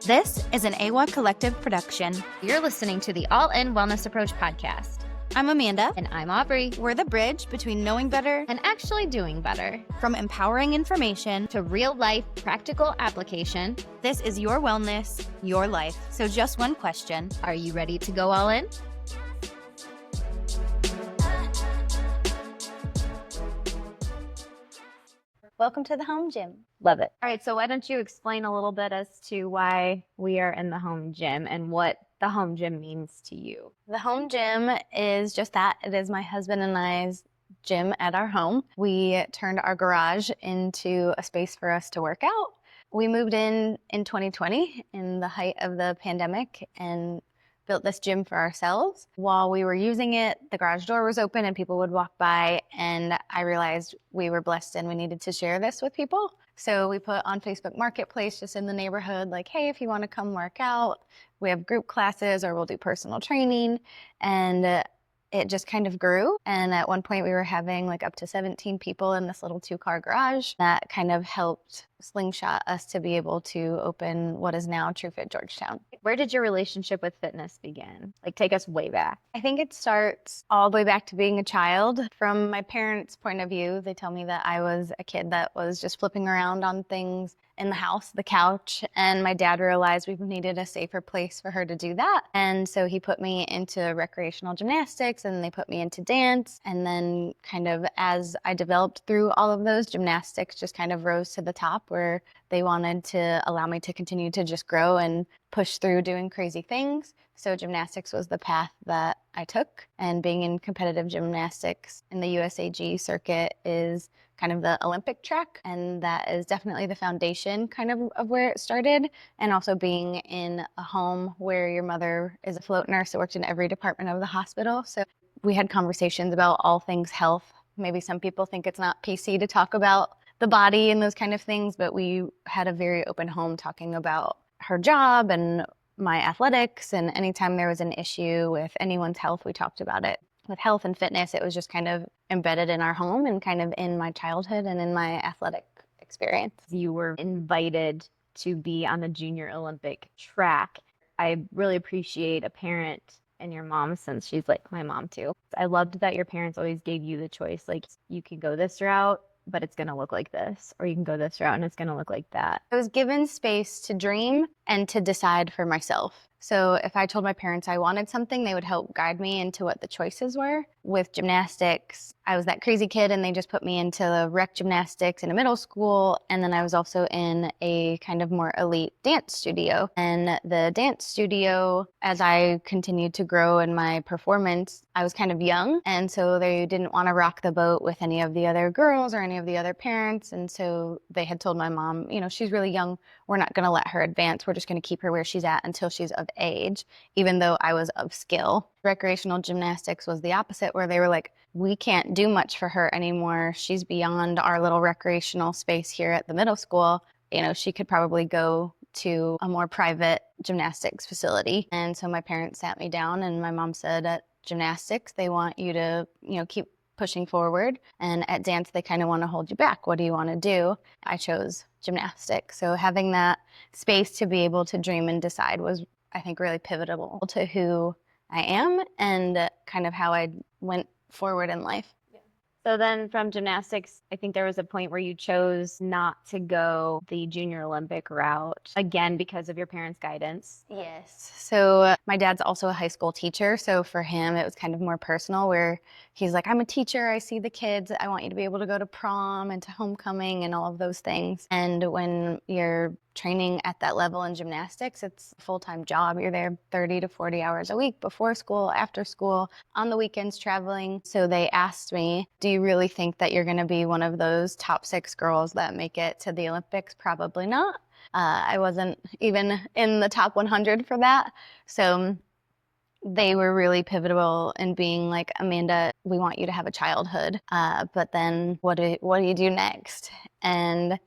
This is an AWA Collective production. You're listening to the All In Wellness Approach podcast. I'm Amanda. And I'm Aubrey. We're the bridge between knowing better and actually doing better. From empowering information to real life practical application. This is your wellness, your life. So just one question. Are you ready to go all in? Welcome to the home gym. Love it. All right, so why don't you explain a little bit as to why we are in the home gym and what the home gym means to you? The home gym is just that. It is my husband and I's gym at our home. We turned our garage into a space for us to work out. We moved in 2020 in the height of the pandemic and built this gym for ourselves. While we were using it, the garage door was open and people would walk by, and I realized we were blessed and we needed to share this with people. So we put on Facebook Marketplace just in the neighborhood, like, hey, if you want to come work out, we have group classes or we'll do personal training. And it just kind of grew. And at one point we were having like up to 17 people in this little 2-car garage. That kind of helped slingshot us to be able to open what is now TrvFit Georgetown. Where did your relationship with fitness begin? Like, take us way back. I think it starts all the way back to being a child. From my parents' point of view, they tell me that I was a kid that was just flipping around on things in the house, the couch, and my dad realized we needed a safer place for her to do that. And so he put me into recreational gymnastics, and they put me into dance. And then kind of as I developed through all of those, gymnastics just kind of rose to the top, where they wanted to allow me to continue to just grow and push through doing crazy things. So gymnastics was the path that I took, and being in competitive gymnastics in the USAG circuit is kind of the Olympic track, and that is definitely the foundation kind of where it started. And also being in a home where your mother is a float nurse that worked in every department of the hospital. So we had conversations about all things health. Maybe some people think it's not PC to talk about the body and those kind of things, but we had a very open home talking about her job and my athletics, and anytime there was an issue with anyone's health, we talked about it. With health and fitness, it was just kind of embedded in our home and kind of in my childhood and in my athletic experience. You were invited to be on the junior Olympic track. I really appreciate a parent and your mom, since she's like my mom too. I loved that your parents always gave you the choice, like, you can go this route, but it's going to look like this, or you can go this route and it's going to look like that. I was given space to dream and to decide for myself. So if I told my parents I wanted something, they would help guide me into what the choices were. With gymnastics, I was that crazy kid, and they just put me into the rec gymnastics in a middle school. And then I was also in a kind of more elite dance studio. And the dance studio, as I continued to grow in my performance, I was kind of young. And so they didn't want to rock the boat with any of the other girls or any of the other parents. And so they had told my mom, you know, she's really young. We're not going to let her advance. We're just going to keep her where she's at until she's of age, even though I was of skill. Recreational gymnastics was the opposite, where they were like, we can't do much for her anymore. She's beyond our little recreational space here at the middle school. You know, she could probably go to a more private gymnastics facility. And so my parents sat me down, and my mom said, at gymnastics, they want you to, you know, keep pushing forward. And at dance, they kind of want to hold you back. What do you want to do? I chose gymnastics. So having that space to be able to dream and decide was, I think, really pivotal to who I am and kind of how I went forward in life. So then from gymnastics, I think there was a point where you chose not to go the junior Olympic route, again, because of your parents' guidance. Yes. So my dad's also a high school teacher. So for him, it was kind of more personal, where he's like, I'm a teacher. I see the kids. I want you to be able to go to prom and to homecoming and all of those things. And when you're training at that level in gymnastics, it's a full-time job. You're there 30 to 40 hours a week, before school, after school, on the weekends traveling. So they asked me, do you really think that you're going to be one of those top 6 girls that make it to the Olympics? Probably not. I wasn't even in the top 100 for that. So they were really pivotal in being like, Amanda, we want you to have a childhood, but then what do you do next? And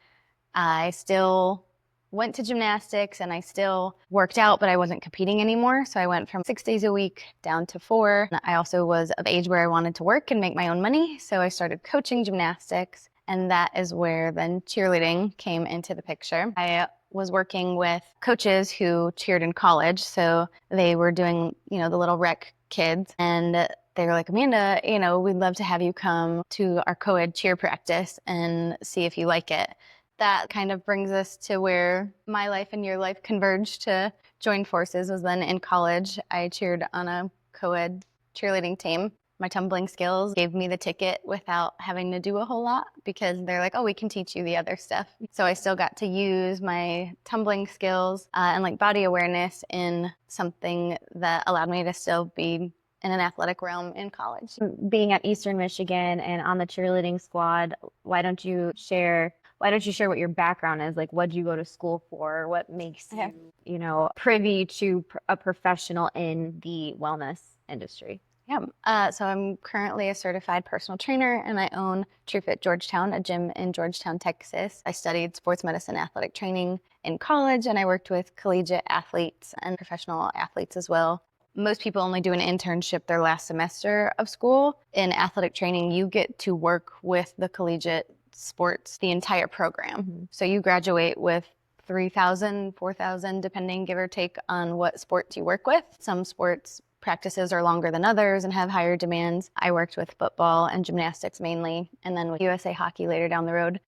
I still went to gymnastics and I still worked out, but I wasn't competing anymore. So I went from 6 days a week down to 4. I also was of age where I wanted to work and make my own money. So I started coaching gymnastics. And that is where then cheerleading came into the picture. I was working with coaches who cheered in college. So they were doing, the little rec kids. And they were like, Amanda, we'd love to have you come to our co-ed cheer practice and see if you like it. That kind of brings us to where my life and your life converged to join forces. Was then in college. I cheered on a co-ed cheerleading team. My tumbling skills gave me the ticket without having to do a whole lot because they're like, oh, we can teach you the other stuff. So I still got to use my tumbling skills and like body awareness in something that allowed me to still be in an athletic realm in college. Being at Eastern Michigan and on the cheerleading squad, why don't you share what your background is? Like, what did you go to school for? What makes you, privy to a professional in the wellness industry? Yeah. So I'm currently a certified personal trainer, and I own TrvFit Georgetown, a gym in Georgetown, Texas. I studied sports medicine athletic training in college, and I worked with collegiate athletes and professional athletes as well. Most people only do an internship their last semester of school. In athletic training, you get to work with the collegiate sports the entire program. Mm-hmm. So you graduate with 3,000, 4,000, depending, give or take, on what sports you work with. Some sports practices are longer than others and have higher demands. I worked with football and gymnastics mainly, and then with USA Hockey later down the road.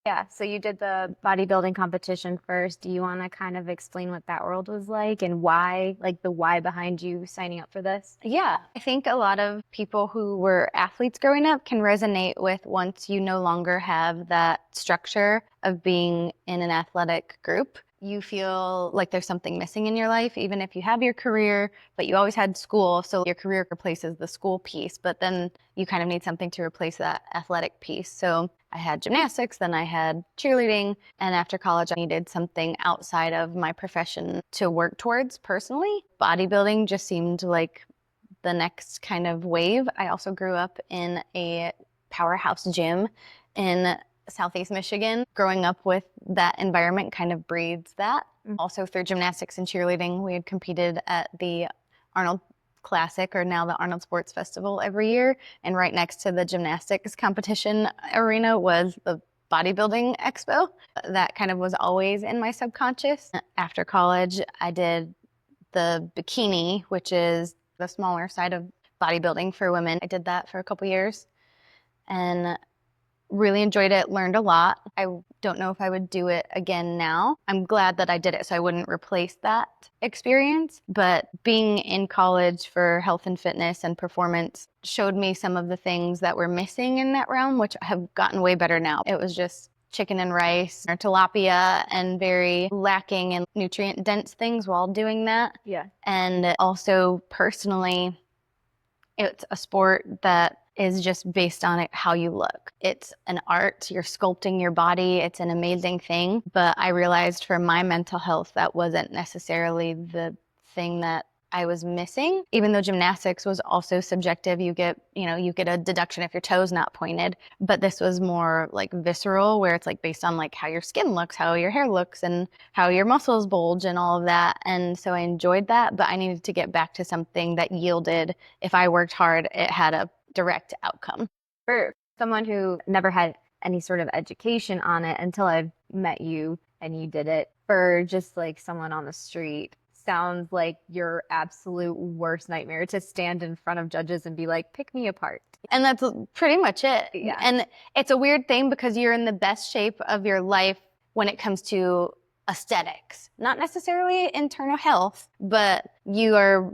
Yeah, so you did the bodybuilding competition first. Do you want to kind of explain what that world was like and why, like the why behind you signing up for this? Yeah, I think a lot of people who were athletes growing up can resonate with once you no longer have that structure of being in an athletic group. You feel like there's something missing in your life, even if you have your career, but you always had school. So your career replaces the school piece, but then you kind of need something to replace that athletic piece. So I had gymnastics, then I had cheerleading, and after college, I needed something outside of my profession to work towards personally. Bodybuilding just seemed like the next kind of wave. I also grew up in a powerhouse gym in Southeast Michigan. Growing up with that environment kind of breeds that. Mm-hmm. Also through gymnastics and cheerleading, we had competed at the Arnold Classic, or now the Arnold Sports Festival, every year. And right next to the gymnastics competition arena was the bodybuilding expo. That kind of was always in my subconscious. After college, I did the bikini, which is the smaller side of bodybuilding for women. I did that for a couple years and really enjoyed it, learned a lot. I don't know if I would do it again now. I'm glad that I did it so I wouldn't replace that experience. But being in college for health and fitness and performance showed me some of the things that were missing in that realm, which have gotten way better now. It was just chicken and rice or tilapia and very lacking in nutrient dense things while doing that. Yeah. And also personally, it's a sport that is just based on it, how you look. It's an art. You're sculpting your body. It's an amazing thing. But I realized for my mental health, that wasn't necessarily the thing that I was missing. Even though gymnastics was also subjective, you get a deduction if your toe's not pointed. But this was more like visceral, where it's like based on like how your skin looks, how your hair looks, and how your muscles bulge and all of that. And so I enjoyed that, but I needed to get back to something that yielded, if I worked hard, it had a direct outcome. For someone who never had any sort of education on it until I met you and you did it, for just like someone on the street, sounds like your absolute worst nightmare to stand in front of judges and be like, pick me apart. And that's pretty much it. Yeah. And it's a weird thing because you're in the best shape of your life when it comes to aesthetics, not necessarily internal health, but you are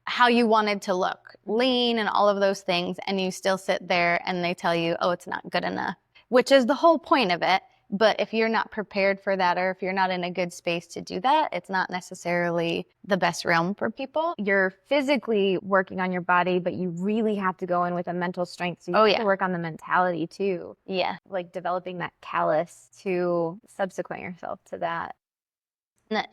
how you wanted to look, lean and all of those things, and you still sit there and they tell you, oh, it's not good enough, which is the whole point of it. But if you're not prepared for that, or if you're not in a good space to do that, it's not necessarily the best realm for people. You're physically working on your body, but you really have to go in with a mental strength. So you have to work on the mentality too. Yeah. Like developing that callus to subsequent yourself to that.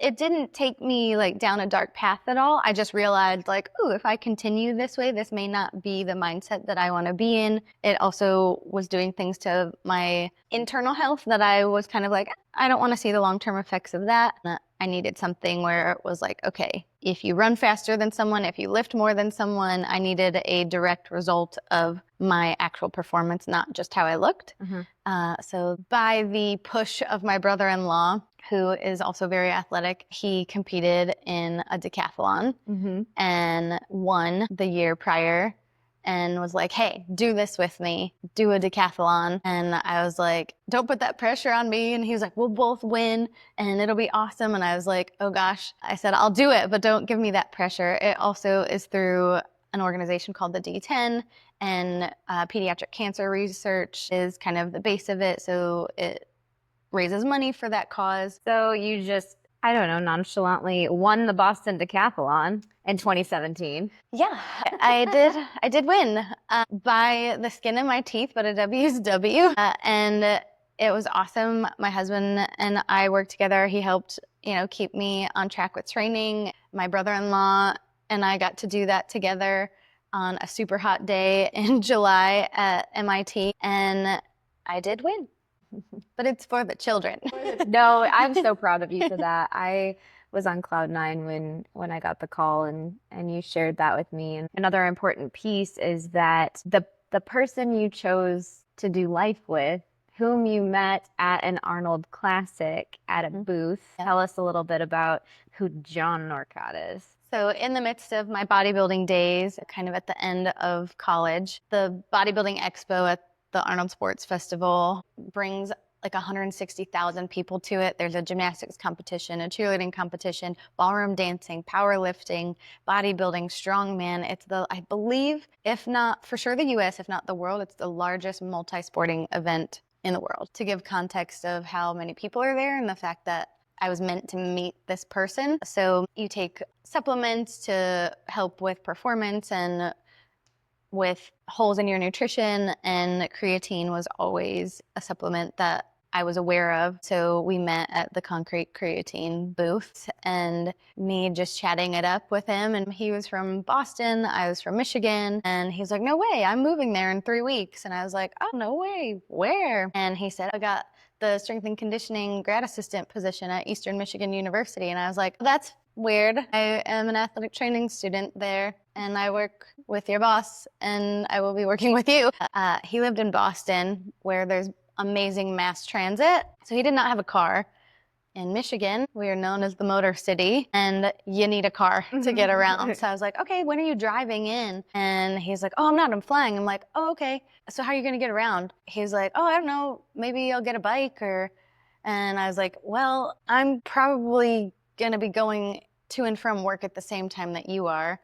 It didn't take me like down a dark path at all. I just realized like, oh, if I continue this way, this may not be the mindset that I want to be in. It also was doing things to my internal health that I was kind of like, I don't want to see the long-term effects of that. I needed something where it was like, okay, if you run faster than someone, if you lift more than someone, I needed a direct result of my actual performance, not just how I looked. So by the push of my brother-in-law, who is also very athletic, he competed in a decathlon and won the year prior and was like, hey, do this with me, do a decathlon. And I was like, don't put that pressure on me. And he was like, we'll both win and it'll be awesome. And I was like, oh gosh. I said, I'll do it, but don't give me that pressure. It also is through an organization called the D10, and pediatric cancer research is kind of the base of it. So it raises money for that cause. So you just, I don't know, nonchalantly won the Boston Decathlon in 2017. Yeah, I did win by the skin of my teeth, but a W is W. And it was awesome. My husband and I worked together. He helped, keep me on track with training. My brother-in-law and I got to do that together on a super hot day in July at MIT, and I did win. But it's for the children. No, I'm so proud of you for that. I was on cloud nine when I got the call and you shared that with me. And another important piece is that the person you chose to do life with, whom you met at an Arnold Classic at a booth. Tell us a little bit about who John Norcott is. So in the midst of my bodybuilding days, kind of at the end of college, the Bodybuilding Expo at the Arnold Sports Festival brings like 160,000 people to it. There's a gymnastics competition, a cheerleading competition, ballroom dancing, powerlifting, bodybuilding, strongman. It's I believe, if not for sure the US, if not the world, it's the largest multi-sporting event in the world. To give context of how many people are there and the fact that I was meant to meet this person. So you take supplements to help with performance and with holes in your nutrition, and creatine was always a supplement that I was aware of. So we met at the Concrete Creatine booth, and me just chatting it up with him. And he was from Boston, I was from Michigan. And he's like, no way, I'm moving there in 3 weeks. And I was like, oh, no way, where? And he said, I got the strength and conditioning grad assistant position at Eastern Michigan University. And I was like, that's weird. I am an athletic training student there, and I work with your boss, and I will be working with you. He lived in Boston, where there's amazing mass transit. So he did not have a car. In Michigan, we are known as the Motor City, and you need a car to get around. So I was like, okay, when are you driving in? And he's like, oh, I'm flying. I'm like, oh, okay. So how are you going to get around? He's like, oh, I don't know. Maybe I'll get a bike and I was like, well, I'm probably going to be going to and from work at the same time that you are.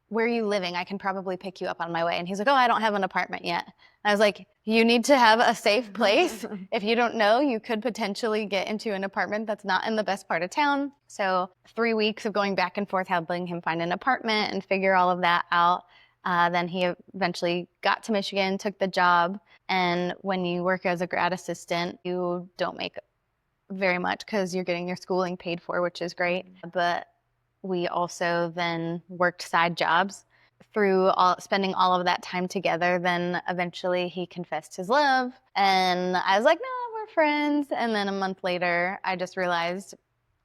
Where are you living? I can probably pick you up on my way. And he's like, oh, I don't have an apartment yet. I was like, you need to have a safe place. If you don't know, you could potentially get into an apartment that's not in the best part of town. So 3 weeks of going back and forth, helping him find an apartment and figure all of that out. Then he eventually got to Michigan, took the job. And when you work as a grad assistant, you don't make very much because you're getting your schooling paid for, which is great. But we also then worked side jobs through spending all of that time together. Then eventually he confessed his love, and I was like, no, we're friends. And then a month later, I just realized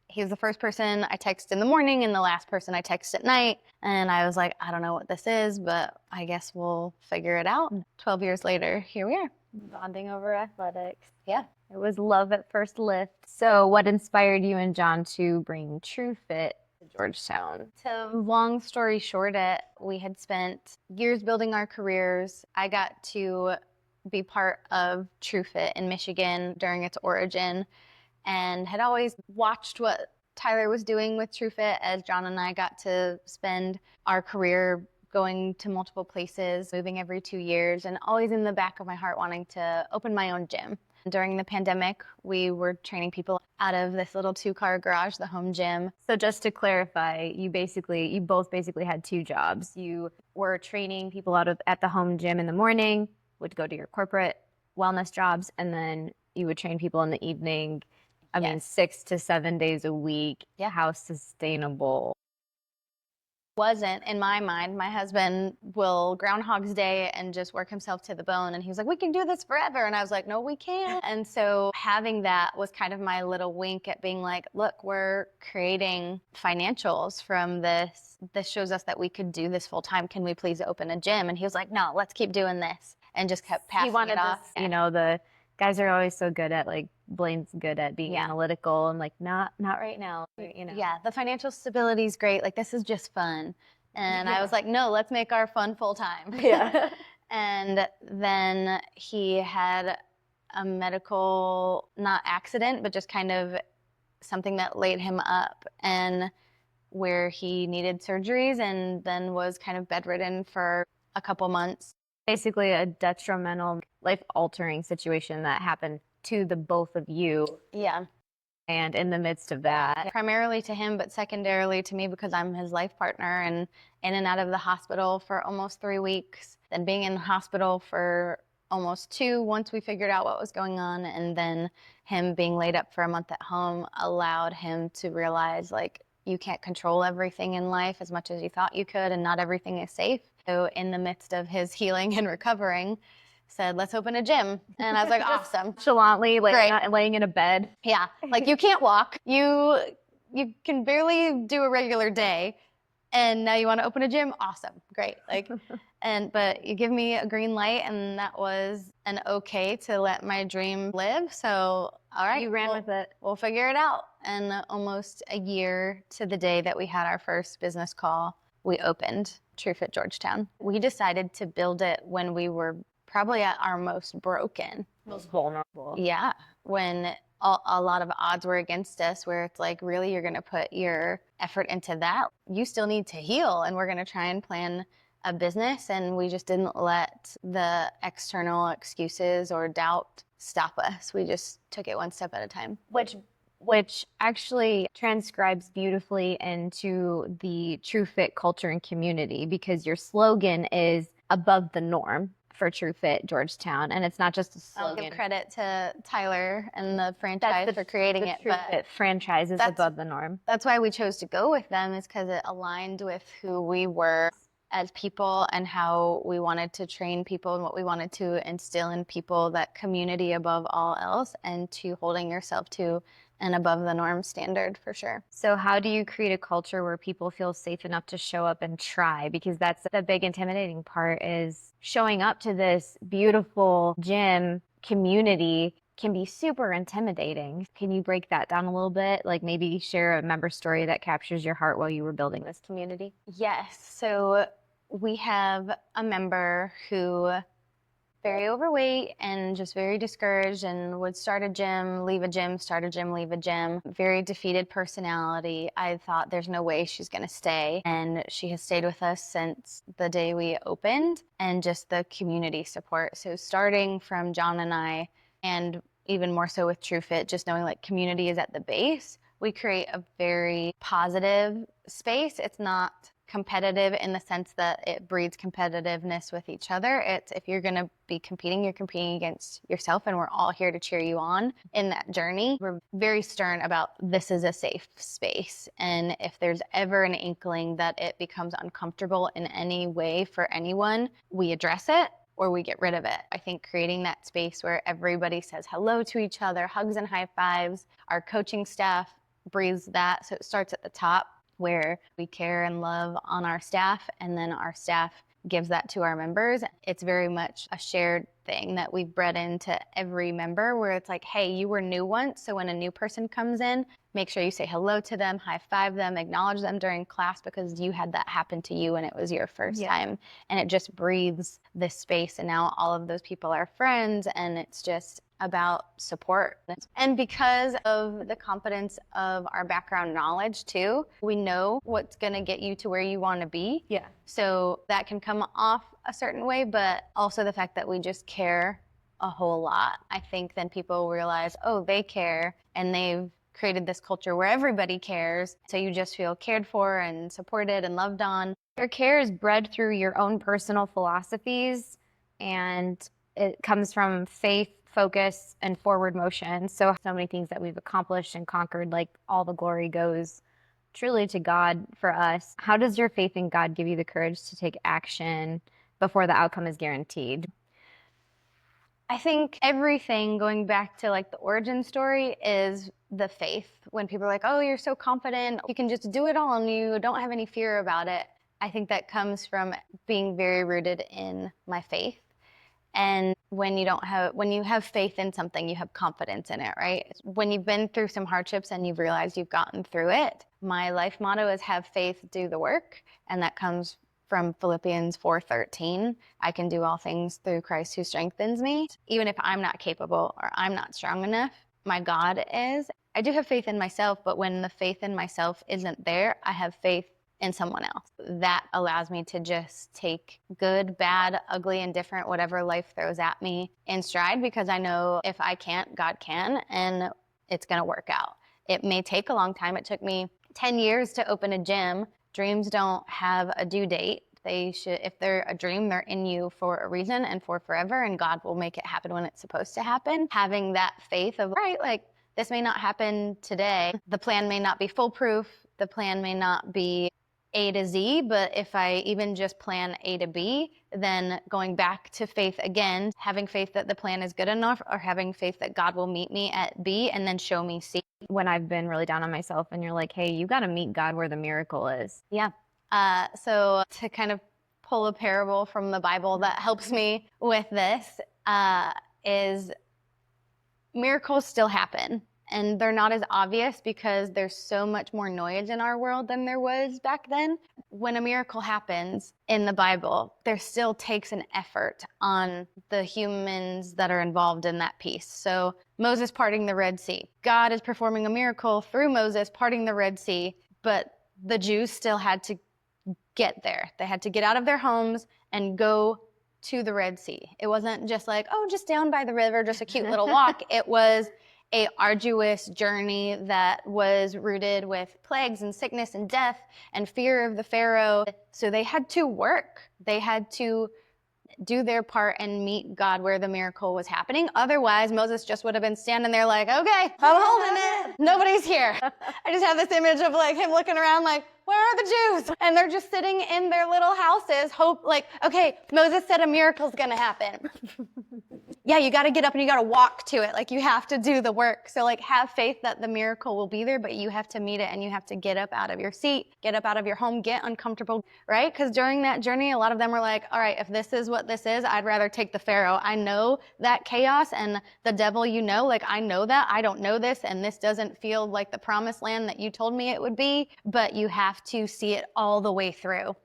he's the first person I text in the morning and the last person I text at night. And I was like, I don't know what this is, but I guess we'll figure it out. 12 years later, here we are. Bonding over athletics. Yeah. It was love at first lift. So what inspired you and John to bring TrvFit to Georgetown? So long story short, we had spent years building our careers. I got to be part of TrvFit in Michigan during its origin, and had always watched what Tyler was doing with TrvFit as John and I got to spend our career going to multiple places, moving every 2 years, and always in the back of my heart wanting to open my own gym. During the pandemic, we were training people out of this little 2-car garage, the home gym. So just to clarify, you both basically had 2 jobs. You were training people at the home gym in the morning, would go to your corporate wellness jobs, and then you would train people in the evening. I mean, 6 to 7 days a week. Yeah. How sustainable Wasn't in my mind. My husband will Groundhog's Day and just work himself to the bone. And he was like, we can do this forever. And I was like, no, we can't. And so having that was kind of my little wink at being like, look, we're creating financials from this. This shows us that we could do this full time. Can we please open a gym? And he was like, no, let's keep doing this. And just kept passing it off. This, the guys are always so good at Blaine's good at being analytical and not right now, Yeah, the financial stability is great. Like, this is just fun. And I was like, no, let's make our fun full time. Yeah. And then he had a medical, not accident, but just kind of something that laid him up and where he needed surgeries and then was kind of bedridden for a couple months. Basically a detrimental, life-altering situation that happened to the both of you. Yeah. And in the midst of that. Primarily to him, but secondarily to me because I'm his life partner, and in and out of the hospital for almost 3 weeks, then being in the hospital for almost 2 once we figured out what was going on, and then him being laid up for a month at home allowed him to realize, like, you can't control everything in life as much as you thought you could, and not everything is safe. So in the midst of his healing and recovering, said, let's open a gym. And I was like, awesome. Nonchalantly, laying in a bed. Yeah, like, you can't walk. You can barely do a regular day. And now you want to open a gym? Awesome, great. But you give me a green light, and that was an okay to let my dream live. So, all right. You ran with it. We'll figure it out. And almost a year to the day that we had our first business call, we opened TrvFit Georgetown. We decided to build it when we were probably at our most broken. Most vulnerable. Yeah, when a lot of odds were against us, where it's like, really, you're going to put your effort into that? You still need to heal, and we're going to try and plan a business. And we just didn't let the external excuses or doubt stop us. We just took it one step at a time. Which actually transcribes beautifully into the TrvFit culture and community, because your slogan is above the norm for TrvFit Georgetown, and it's not just a slogan. I'll give credit to Tyler and the franchise for creating it. TrvFit franchise is above the norm. That's why we chose to go with them, is because it aligned with who we were as people and how we wanted to train people and what we wanted to instill in people, that community above all else, and to holding yourself to an above the norm standard, for sure. So how do you create a culture where people feel safe enough to show up and try? Because that's the big intimidating part, is showing up to this beautiful gym community can be super intimidating. Can you break that down a little bit? Like, maybe share a member story that captures your heart while you were building this community? Yes. So we have a member who very overweight and just very discouraged, and would start a gym, leave a gym, start a gym, leave a gym. Very defeated personality. I thought, there's no way she's going to stay. And she has stayed with us since the day we opened, and just the community support. So starting from John and I, and even more so with TrvFit, just knowing, like, community is at the base. We create a very positive space. It's not competitive in the sense that it breeds competitiveness with each other. It's, if you're going to be competing, you're competing against yourself, and we're all here to cheer you on in that journey. We're very stern about, this is a safe space, and if there's ever an inkling that it becomes uncomfortable in any way for anyone, we address it or we get rid of it. I think creating that space where everybody says hello to each other, hugs and high fives. Our coaching staff breathes that, so it starts at the top, where we care and love on our staff, and then our staff gives that to our members. It's very much a shared thing that we've bred into every member, where it's like, hey, you were new once, so when a new person comes in, make sure you say hello to them, high five them, acknowledge them during class, because you had that happen to you and it was your first time. And it just breathes this space, and now all of those people are friends, and it's just about support. And because of the competence of our background knowledge too, we know what's gonna get you to where you wanna be. Yeah. So that can come off a certain way, but also the fact that we just care a whole lot. I think then people realize, oh, they care, and they've created this culture where everybody cares. So you just feel cared for and supported and loved on. Your care is bred through your own personal philosophies, and it comes from faith, focus, and forward motion. So many things that we've accomplished and conquered, like all the glory goes truly to God for us. How does your faith in God give you the courage to take action before the outcome is guaranteed? I think everything, going back to like the origin story, is the faith. When people are like, oh, you're so confident, you can just do it all and you don't have any fear about it. I think that comes from being very rooted in my faith. And when you have faith in something, you have confidence in it, right? When you've been through some hardships and you've realized you've gotten through it, my life motto is have faith, do the work. And that comes from Philippians 4:13. I can do all things through Christ who strengthens me. Even if I'm not capable or I'm not strong enough, my God is. I do have faith in myself, but when the faith in myself isn't there, I have faith in someone else. That allows me to just take good, bad, ugly, indifferent, whatever life throws at me in stride, because I know if I can't, God can, and it's gonna work out. It may take a long time. It took me 10 years to open a gym. Dreams don't have a due date. They should, if they're a dream, they're in you for a reason and for forever, and God will make it happen when it's supposed to happen. Having that faith of, right, like, this may not happen today. The plan may not be foolproof. The plan may not be A to Z, but if I even just plan A to B, then going back to faith again, having faith that the plan is good enough, or having faith that God will meet me at B and then show me C. When I've been really down on myself and you're like, hey, you got to meet God where the miracle is. Yeah. So to kind of pull a parable from the Bible that helps me with this is miracles still happen. And they're not as obvious because there's so much more noise in our world than there was back then. When a miracle happens in the Bible, there still takes an effort on the humans that are involved in that piece. So Moses parting the Red Sea. God is performing a miracle through Moses parting the Red Sea, but the Jews still had to get there. They had to get out of their homes and go to the Red Sea. It wasn't just like, oh, just down by the river, just a cute little walk. It was a arduous journey that was rooted with plagues and sickness and death and fear of the Pharaoh. So they had to work. They had to do their part and meet God where the miracle was happening. Otherwise, Moses just would have been standing there like, okay, I'm holding it. Nobody's here. I just have this image of like him looking around like, where are the Jews? And they're just sitting in their little houses, hope like, okay, Moses said a miracle's gonna happen. Yeah, you gotta get up and you gotta walk to it. Like you have to do the work. So like have faith that the miracle will be there, but you have to meet it and you have to get up out of your seat, get up out of your home, get uncomfortable, right? Because during that journey, a lot of them were like, all right, if this is what this is, I'd rather take the Pharaoh. I know that chaos and the devil, like I know that. I don't know this and this doesn't feel like the promised land that you told me it would be, but you have to see it all the way through.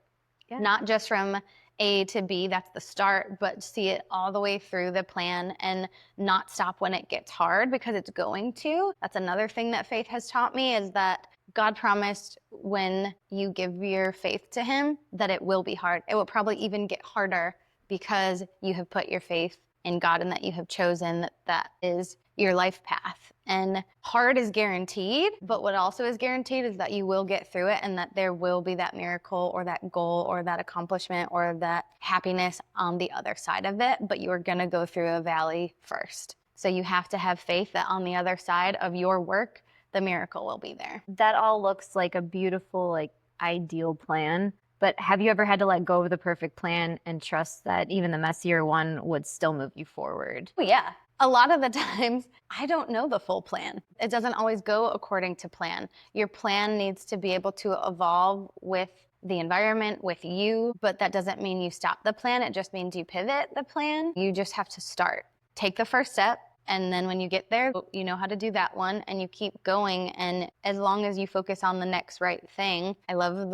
Yeah. Not just from A to B, that's the start, but see it all the way through the plan and not stop when it gets hard, because it's going to. That's another thing that faith has taught me, is that God promised when you give your faith to him that it will be hard. It will probably even get harder because you have put your faith in God and that you have chosen that that is your life path. And hard is guaranteed, but what also is guaranteed is that you will get through it and that there will be that miracle or that goal or that accomplishment or that happiness on the other side of it, but you are gonna go through a valley first. So you have to have faith that on the other side of your work, the miracle will be there. That all looks like a beautiful, like ideal plan. But have you ever had to let go of the perfect plan and trust that even the messier one would still move you forward? Oh, yeah. A lot of the times, I don't know the full plan. It doesn't always go according to plan. Your plan needs to be able to evolve with the environment, with you, but that doesn't mean you stop the plan. It just means you pivot the plan. You just have to start. Take the first step. And then when you get there, you know how to do that one and you keep going. And as long as you focus on the next right thing, I love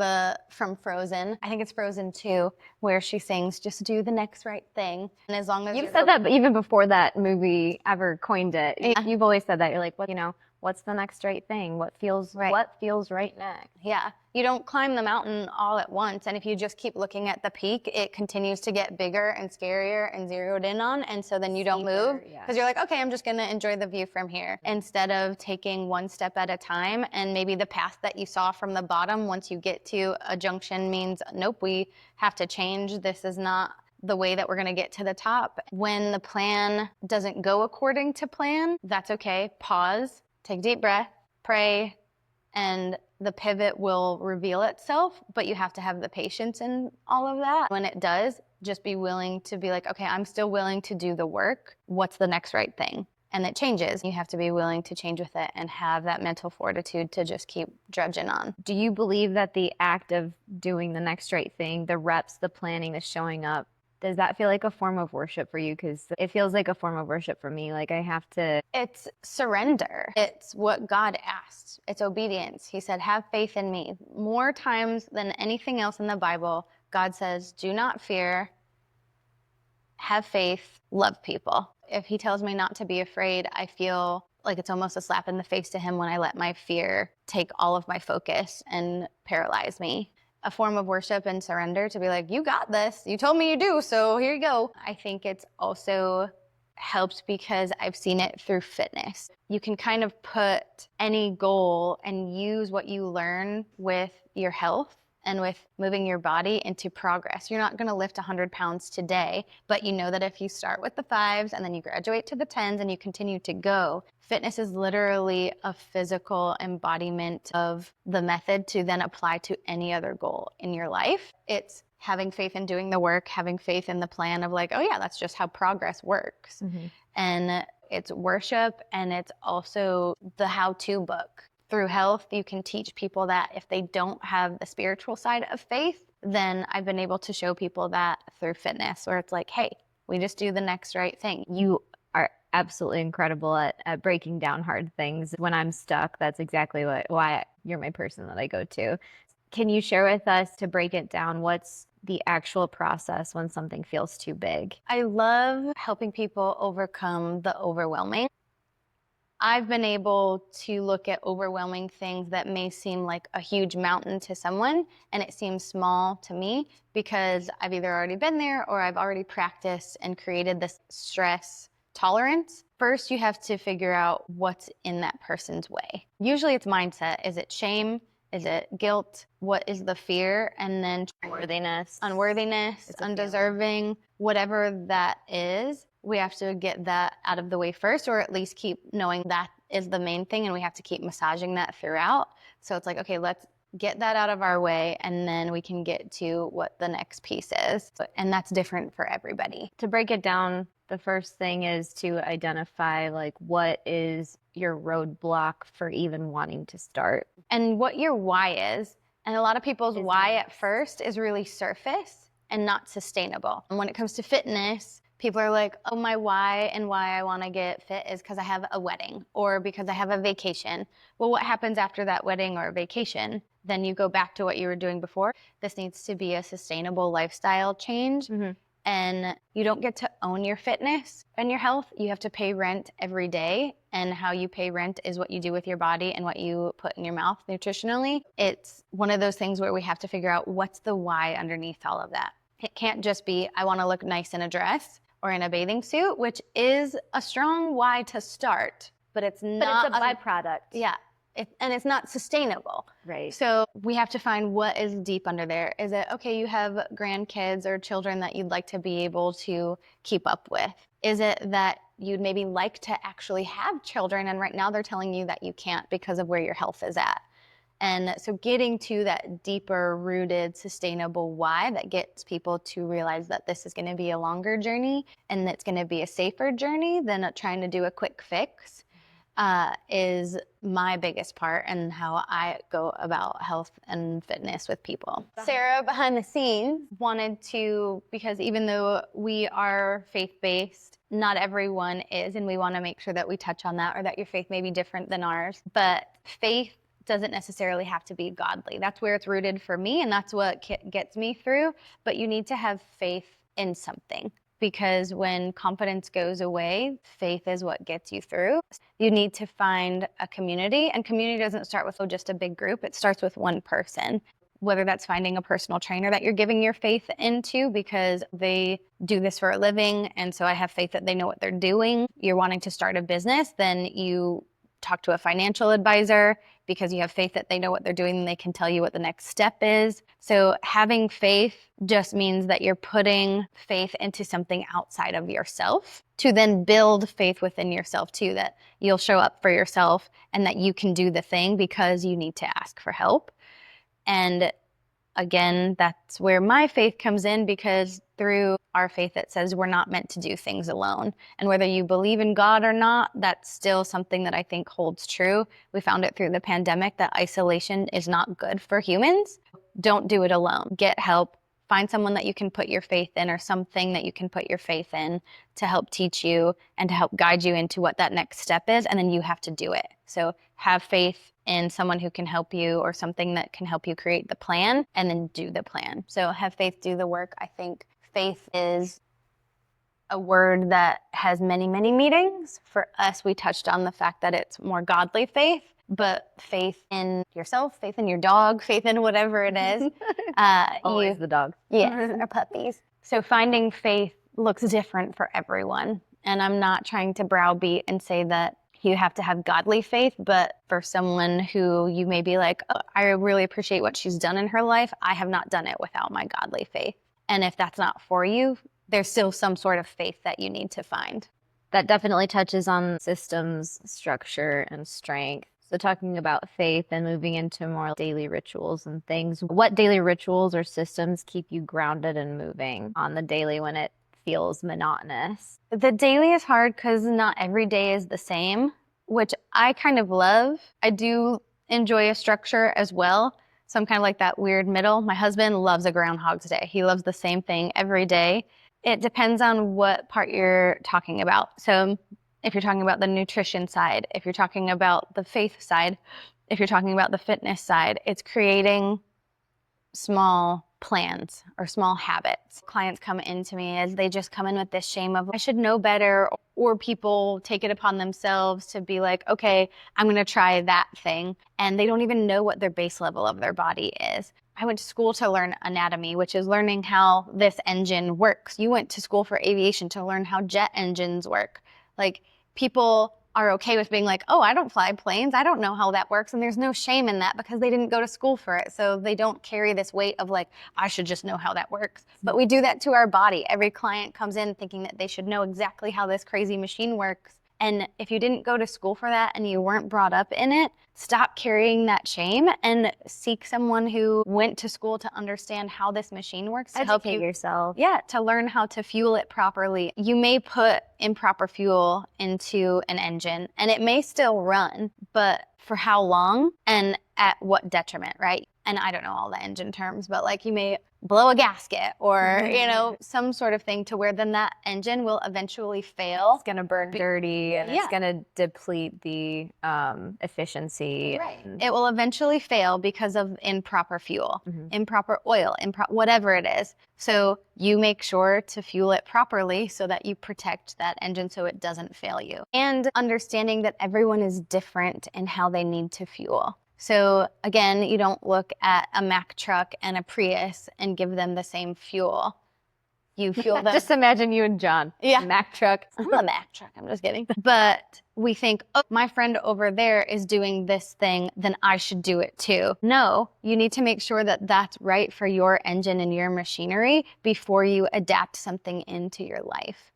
from Frozen, I think it's Frozen 2, where she sings, just do the next right thing. And as long as you've said that even before that movie ever coined it. Yeah. You've always said that. You're like, well, what's the next right thing? What feels right next? Yeah. You don't climb the mountain all at once. And if you just keep looking at the peak, it continues to get bigger and scarier and zeroed in on. And so then you don't move because you're like, okay, I'm just going to enjoy the view from here, instead of taking one step at a time. And maybe the path that you saw from the bottom, once you get to a junction, means, nope, we have to change. This is not the way that we're going to get to the top. When the plan doesn't go according to plan, that's okay. Pause, take a deep breath, pray, and the pivot will reveal itself, but you have to have the patience in all of that. When it does, just be willing to be like, okay, I'm still willing to do the work. What's the next right thing? And it changes. You have to be willing to change with it and have that mental fortitude to just keep drudging on. Do you believe that the act of doing the next right thing, the reps, the planning, the showing up, does that feel like a form of worship for you? Because it feels like a form of worship for me. Like I have to. It's surrender. It's what God asked. It's obedience. He said, have faith in me. More times than anything else in the Bible, God says, do not fear, have faith, love people. If he tells me not to be afraid, I feel like it's almost a slap in the face to him when I let my fear take all of my focus and paralyze me. A form of worship and surrender to be like, you got this. You told me you do, so here you go. I think it's also helped because I've seen it through fitness. You can kind of put any goal and use what you learn with your health and with moving your body into progress. You're not going to lift 100 pounds today, but you know that if you start with the 5s and then you graduate to the 10s and you continue to go, fitness is literally a physical embodiment of the method to then apply to any other goal in your life. It's having faith in doing the work, having faith in the plan of like, oh yeah, that's just how progress works. Mm-hmm. And it's worship, and it's also the how-to book. Through health, you can teach people that if they don't have the spiritual side of faith, then I've been able to show people that through fitness, where it's like, hey, we just do the next right thing. You are absolutely incredible at breaking down hard things. When I'm stuck, that's exactly why you're my person that I go to. Can you share with us, to break it down, what's the actual process when something feels too big? I love helping people overcome the overwhelming. I've been able to look at overwhelming things that may seem like a huge mountain to someone, and it seems small to me because I've either already been there or I've already practiced and created this stress tolerance. First, you have to figure out what's in that person's way. Usually it's mindset. Is it shame? Is it guilt? What is the fear? And then unworthiness, undeserving, whatever that is. We have to get that out of the way first, or at least keep knowing that is the main thing, and we have to keep massaging that throughout. So it's like, okay, let's get that out of our way, and then we can get to what the next piece is. And that's different for everybody. To break it down, the first thing is to identify like what is your roadblock for even wanting to start. And what your why is. And a lot of people's why at first is really surface and not sustainable. And when it comes to fitness, people are like, oh, my why and why I want to get fit is because I have a wedding or because I have a vacation. Well, what happens after that wedding or vacation? Then you go back to what you were doing before. This needs to be a sustainable lifestyle change. Mm-hmm. And you don't get to own your fitness and your health. You have to pay rent every day. And how you pay rent is what you do with your body and what you put in your mouth nutritionally. It's one of those things where we have to figure out what's the why underneath all of that. It can't just be, I want to look nice in a dress or in a bathing suit, which is a strong why to start, but it's not. But it's a byproduct. Yeah. And it's not sustainable. Right. So we have to find what is deep under there. Is it, okay, you have grandkids or children that you'd like to be able to keep up with? Is it that you'd maybe like to actually have children and right now they're telling you that you can't because of where your health is at? And so getting to that deeper rooted, sustainable why that gets people to realize that this is going to be a longer journey and it's going to be a safer journey than trying to do a quick fix. Is my biggest part and how I go about health and fitness with people. Sarah, behind the scenes, wanted to, because even though we are faith-based, not everyone is, and we want to make sure that we touch on that, or that your faith may be different than ours. But faith doesn't necessarily have to be godly. That's where it's rooted for me, and that's what gets me through. But you need to have faith in something. Because when confidence goes away, faith is what gets you through. You need to find a community, and community doesn't start with just a big group. It starts with one person, whether that's finding a personal trainer that you're giving your faith into because they do this for a living, and so I have faith that they know what they're doing. You're wanting to start a business, then you talk to a financial advisor because you have faith that they know what they're doing and they can tell you what the next step is. So having faith just means that you're putting faith into something outside of yourself to then build faith within yourself too, that you'll show up for yourself and that you can do the thing because you need to ask for help. And again, that's where my faith comes in, because through our faith it says we're not meant to do things alone. And whether you believe in God or not, that's still something that I think holds true. We found it through the pandemic that isolation is not good for humans. Don't do it alone. Get help. Find someone that you can put your faith in, or something that you can put your faith in to help teach you and to help guide you into what that next step is. And then you have to do it. So have faith in someone who can help you, or something that can help you create the plan, and then do the plan. So have faith, do the work. I think faith is a word that has many, many meanings. For us, we touched on the fact that it's more godly faith, but faith in yourself, faith in your dog, faith in whatever it is. Always the dog. Yes, our puppies. So finding faith looks different for everyone. And I'm not trying to browbeat and say that you have to have godly faith, but for someone who you may be like, oh, I really appreciate what she's done in her life, I have not done it without my godly faith. And if that's not for you, there's still some sort of faith that you need to find. That definitely touches on systems, structure, and strength. So talking about faith and moving into more daily rituals and things, what daily rituals or systems keep you grounded and moving on the daily when it feels monotonous? The daily is hard because not every day is the same, which I kind of love. I do enjoy a structure as well. So I'm kind of like that weird middle. My husband loves a Groundhog's Day. He loves the same thing every day. It depends on what part you're talking about. So if you're talking about the nutrition side, if you're talking about the faith side, if you're talking about the fitness side, it's creating small plans or small habits. Clients come into me as they just come in with this shame of, I should know better, or people take it upon themselves to be like, okay, I'm going to try that thing. And they don't even know what their base level of their body is. I went to school to learn anatomy, which is learning how this engine works. You went to school for aviation to learn how jet engines work. Like, people are okay with being like, oh, I don't fly planes, I don't know how that works. And there's no shame in that because they didn't go to school for it. So they don't carry this weight of like, I should just know how that works. But we do that to our body. Every client comes in thinking that they should know exactly how this crazy machine works. And if you didn't go to school for that and you weren't brought up in it, stop carrying that shame and seek someone who went to school to understand how this machine works. To help you yourself. Yeah, to learn how to fuel it properly. You may put improper fuel into an engine and it may still run, but for how long and at what detriment, right? And I don't know all the engine terms, but like you may blow a gasket or, you know, some sort of thing to where then that engine will eventually fail. It's going to burn dirty and Yeah. it's going to deplete the efficiency. Right. It will eventually fail because of improper fuel, improper oil, whatever it is. So you make sure to fuel it properly so that you protect that engine so it doesn't fail you. And understanding that everyone is different in how they need to fuel. So again, you don't look at a Mack truck and a Prius and give them the same fuel. You fuel them. Just imagine you and John. Yeah. Mack truck. I'm a Mack truck, I'm just kidding. But we think, oh, my friend over there is doing this thing, then I should do it too. No, you need to make sure that that's right for your engine and your machinery before you adapt something into your life.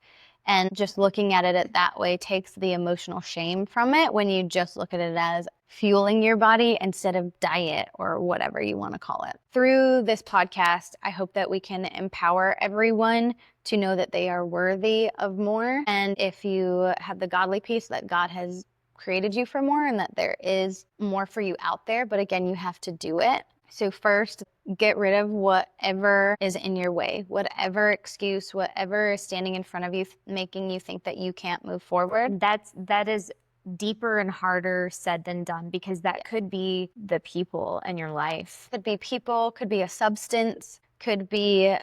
And just looking at it that way takes the emotional shame from it when you just look at it as fueling your body instead of diet or whatever you want to call it. Through this podcast, I hope that we can empower everyone to know that they are worthy of more. And if you have the godly piece that God has created you for more and that there is more for you out there, but again, you have to do it. So first, get rid of whatever is in your way, whatever excuse, whatever is standing in front of you, making you think that you can't move forward. That is deeper and harder said than done, because that could be the people in your life. Could be people, could be a substance, could be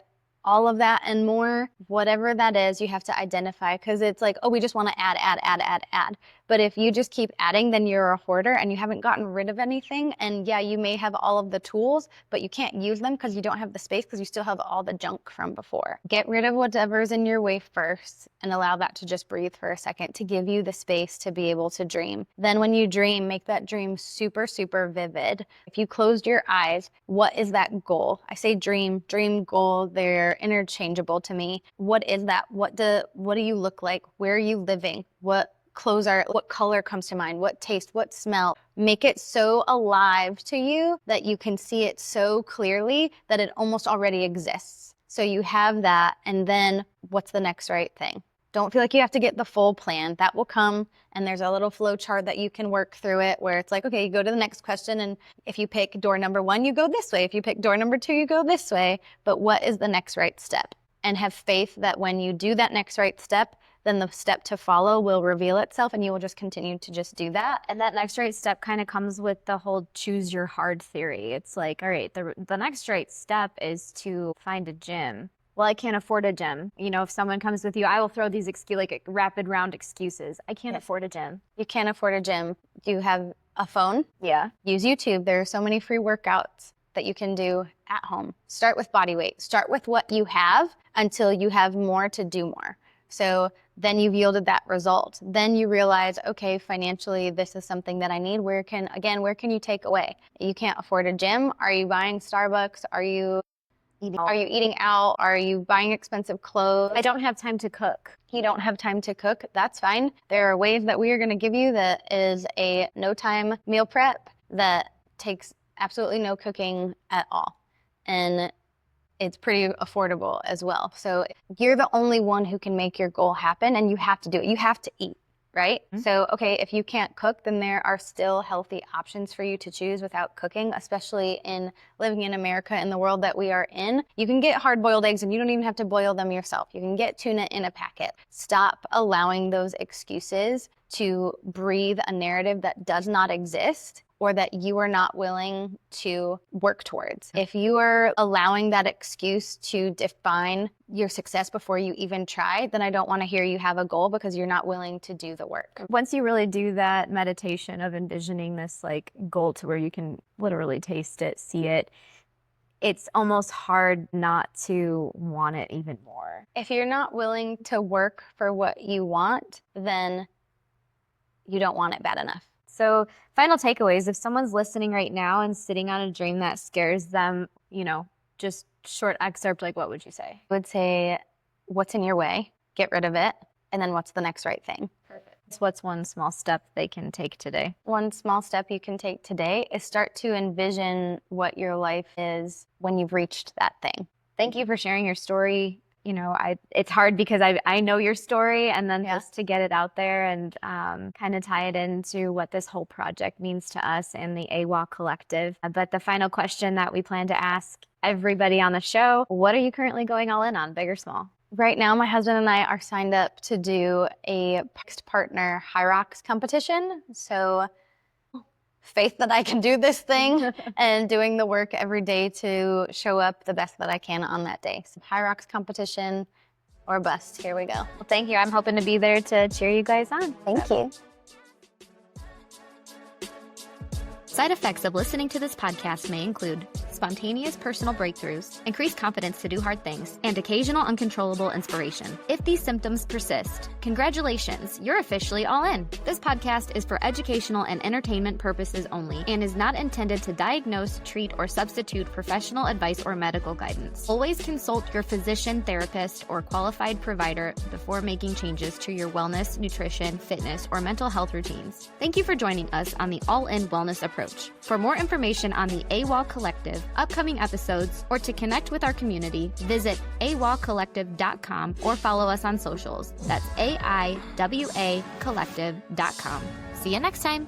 all of that and more. Whatever that is, you have to identify, because it's like, oh, we just want to add. But if you just keep adding, then you're a hoarder and you haven't gotten rid of anything. And yeah, you may have all of the tools, but you can't use them because you don't have the space because you still have all the junk from before. Get rid of whatever's in your way first and allow that to just breathe for a second to give you the space to be able to dream. Then when you dream, make that dream super, super vivid. If you closed your eyes, what is that goal? I say dream, goal, they're interchangeable to me. What is that? What do you look like? Where are you living? What color comes to mind? What taste? What smell? Make it so alive to you that you can see it so clearly that it almost already exists. So you have that, and then what's the next right thing? Don't feel like you have to get the full plan. That will come, and there's a little flow chart that you can work through it where it's like, okay, you go to the next question, and if you pick door number 1, you go this way. If you pick door number 2, you go this way. But what is the next right step? And have faith that when you do that next right step, then the step to follow will reveal itself and you will just continue to just do that. And that next right step kind of comes with the whole choose your hard theory. It's like, all right, the next right step is to find a gym. Well, I can't afford a gym. You know, if someone comes with you, I will throw these like rapid round excuses. I can't afford a gym. You can't afford a gym. Do you have a phone? Yeah. Use YouTube. There are so many free workouts that you can do at home. Start with body weight. Start with what you have until you have more to do more. So then you've yielded that result. Then you realize, okay, financially, this is something that I need. Where can you take away? You can't afford a gym. Are you buying Starbucks? Are you eating out? Are you buying expensive clothes? I don't have time to cook. You don't have time to cook. That's fine. There are ways that we are going to give you that is a no-time meal prep that takes absolutely no cooking at all. And it's pretty affordable as well. So you're the only one who can make your goal happen, and you have to do it. You have to eat, right? Mm-hmm. So, okay, if you can't cook, then there are still healthy options for you to choose without cooking, especially in living in America in the world that we are in. You can get hard-boiled eggs and you don't even have to boil them yourself. You can get tuna in a packet. Stop allowing those excuses to breathe a narrative that does not exist or that you are not willing to work towards. If you are allowing that excuse to define your success before you even try, then I don't want to hear you have a goal because you're not willing to do the work. Once you really do that meditation of envisioning this like goal to where you can literally taste it, see it, it's almost hard not to want it even more. If you're not willing to work for what you want, then you don't want it bad enough. So final takeaways, if someone's listening right now and sitting on a dream that scares them, you know, just short excerpt, like what would you say? I would say, what's in your way? Get rid of it. And then what's the next right thing? Perfect. So what's one small step they can take today? One small step you can take today is start to envision what your life is when you've reached that thing. Thank you for sharing your story. You know, it's hard because I know your story, and then just to get it out there and kind of tie it into what this whole project means to us and the AWA Collective. But the final question that we plan to ask everybody on the show, what are you currently going all in on, big or small? Right now, my husband and I are signed up to do a next partner high rocks competition. So faith that I can do this thing and doing the work every day to show up the best that I can on that day. So high rocks competition or bust. Here we go. Well, thank you. I'm hoping to be there to cheer you guys on. Thank you. Side effects of listening to this podcast may include spontaneous personal breakthroughs, increased confidence to do hard things, and occasional uncontrollable inspiration. If these symptoms persist, congratulations, you're officially all in. This podcast is for educational and entertainment purposes only and is not intended to diagnose, treat, or substitute professional advice or medical guidance. Always consult your physician, therapist, or qualified provider before making changes to your wellness, nutrition, fitness, or mental health routines. Thank you for joining us on the All-In Wellness Approach. For more information on the AWA Collective, upcoming episodes, or to connect with our community, visit awacollective.com or follow us on socials. That's AIWA Collective.com. See you next time.